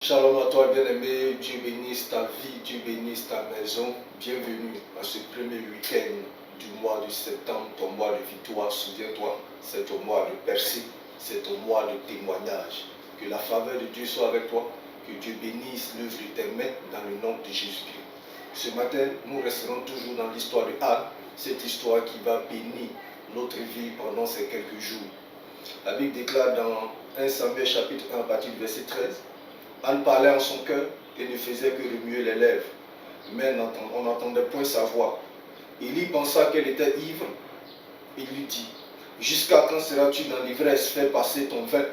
Shalom à toi bien-aimé, Dieu bénisse ta vie, Dieu bénisse ta maison. Bienvenue à ce premier week-end du mois de septembre, ton mois de victoire. Souviens-toi, c'est ton mois de percée, c'est ton mois de témoignage. Que la faveur de Dieu soit avec toi, que Dieu bénisse l'œuvre de tes mains dans le nom de Jésus-Christ. Ce matin, nous resterons toujours dans l'histoire de Anne, cette histoire qui va bénir notre vie pendant ces quelques jours. La Bible déclare dans 1 Samuel chapitre 1 à partir du verset 13, Anne parlait en son cœur et ne faisait que remuer les lèvres, mais on n'entendait point sa voix. Élie pensa qu'elle était ivre et lui dit, « Jusqu'à quand seras-tu dans l'ivresse, fais passer ton vin ?»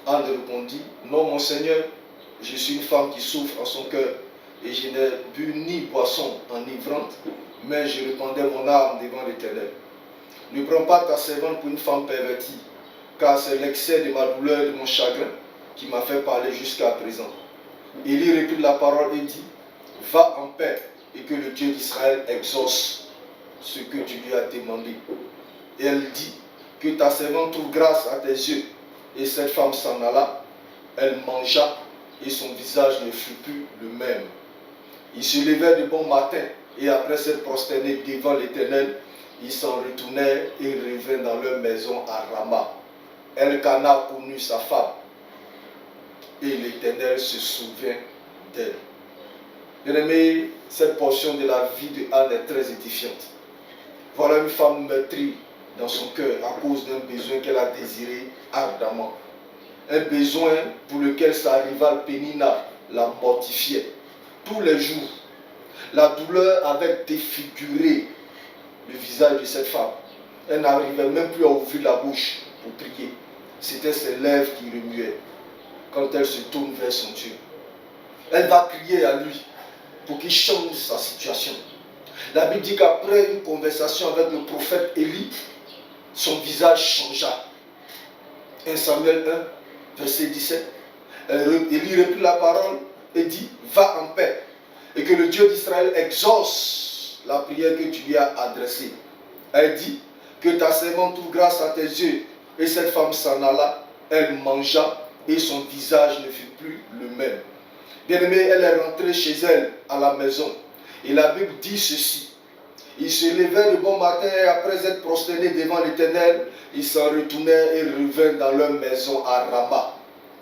Anne répondit, « Non, mon Seigneur, je suis une femme qui souffre en son cœur, et je n'ai bu ni boisson enivrante, mais je répandais mon âme devant l'Éternel. Ne prends pas ta servante pour une femme pervertie, car c'est l'excès de ma douleur et de mon chagrin qui m'a fait parler jusqu'à présent. » Élie reprit la parole et dit, « Va en paix et que le Dieu d'Israël exauce ce que tu lui as demandé. » Et elle dit, « Que ta servante trouve grâce à tes yeux. » Et cette femme s'en alla, elle mangea et son visage ne fut plus le même. Ils se levèrent de bon matin et après s'être prosternés devant l'Éternel, ils s'en retournèrent et revinrent dans leur maison à Rama. Elkana connut sa femme et l'Éternel se souvient d'elle. Bien-aimé, cette portion de la vie de Anne est très édifiante. Voilà une femme meurtrie dans son cœur à cause d'un besoin qu'elle a désiré ardemment. Un besoin pour lequel sa rivale Pénina la mortifiait. Tous les jours, la douleur avait défiguré le visage de cette femme. Elle n'arrivait même plus à ouvrir la bouche pour prier. C'était ses lèvres qui remuaient quand elle se tourne vers son Dieu. Elle va crier à lui pour qu'il change sa situation. La Bible dit qu'après une conversation avec le prophète Élie, son visage changea. 1 Samuel 1, verset 17. Élie reprit la parole et dit, « Va en paix et que le Dieu d'Israël exauce la prière que tu lui as adressée. » Elle dit, « Que ta servante trouve grâce à tes yeux. » Et cette femme s'en alla, elle mangea et son visage ne fut plus le même. Bien-aimée, elle est rentrée chez elle à la maison. Et la Bible dit ceci. Ils se levaient de bon matin et après être prosternés devant l'Éternel, ils s'en retournèrent et revinrent dans leur maison à Rama.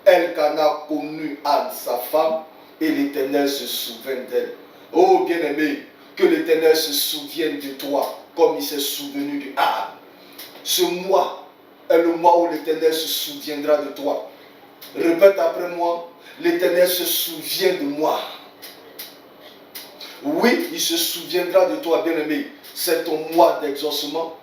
Elkana connut Anne, sa femme, et l'Éternel se souvint d'elle. Oh bien-aimé, que l'Éternel se souvienne de toi comme il s'est souvenu de Anne. Ce mois est le mois où l'Éternel se souviendra de toi. Répète après moi, l'Éternel se souvient de moi. Oui, il se souviendra de toi, bien-aimé. C'est ton mois d'exaucement,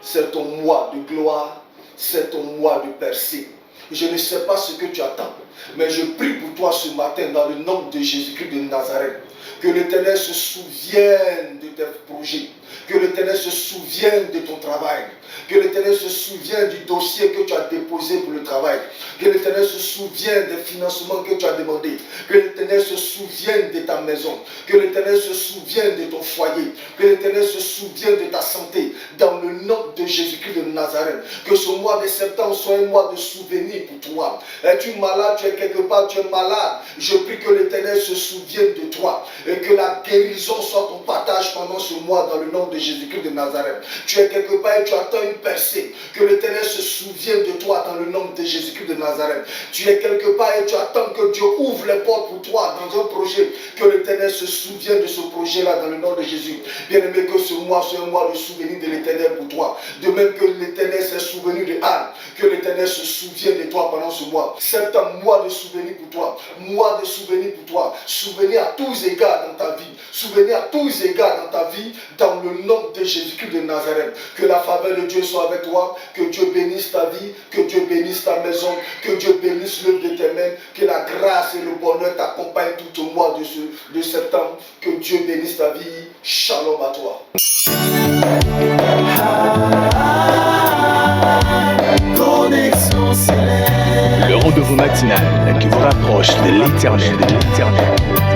c'est ton mois de gloire, c'est ton mois de percée. Je ne sais pas ce que tu attends, mais je prie pour toi ce matin dans le nom de Jésus-Christ de Nazareth. Que l'Éternel se souvienne de tes projets, que l'Éternel se souvienne de ton travail, que l'Éternel se souvienne du dossier que tu as déposé pour le travail, que l'Éternel se souvienne des financements que tu as demandé, que l'Éternel se souvienne de ta maison, que l'Éternel se souvienne de ton foyer, que l'Éternel se souvienne de ta santé, dans le nom de Jésus-Christ de Nazareth. Que ce mois de septembre soit un mois de souvenir pour toi. Es-tu malade, tu es quelque part, tu es malade, je prie que l'Éternel se souvienne de toi et que la guérison soit ton partage pendant ce mois dans le nom de Jésus-Christ de Nazareth. Tu es quelque part et tu attends une percée, que l'Éternel se souvienne de toi dans le nom de Jésus-Christ de Nazareth. Tu es quelque part et tu attends que Dieu ouvre les portes pour toi dans un projet, que l'Éternel se souvienne de ce projet-là dans le nom de Jésus. Bien-aimé, que ce mois soit un mois de souvenir de l'Éternel pour toi. De même que l'Éternel s'est souvenu de Anne, que l'Éternel se souvienne de toi pendant ce mois. C'est un mois de souvenir pour toi, mois de souvenir pour toi, souvenir à tous égards dans ta vie, souvenir à tous égards dans ta vie, dans le nom de Jésus-Christ de Nazareth. Que la faveur de Dieu soit avec toi, que Dieu bénisse ta vie, que Dieu bénisse ta maison, que Dieu bénisse l'œuvre de tes mains, que la grâce et le bonheur t'accompagnent tout au mois de septembre, que Dieu bénisse ta vie. Shalom à toi. Le rendez-vous matinal qui vous rapproche de l'Éternel.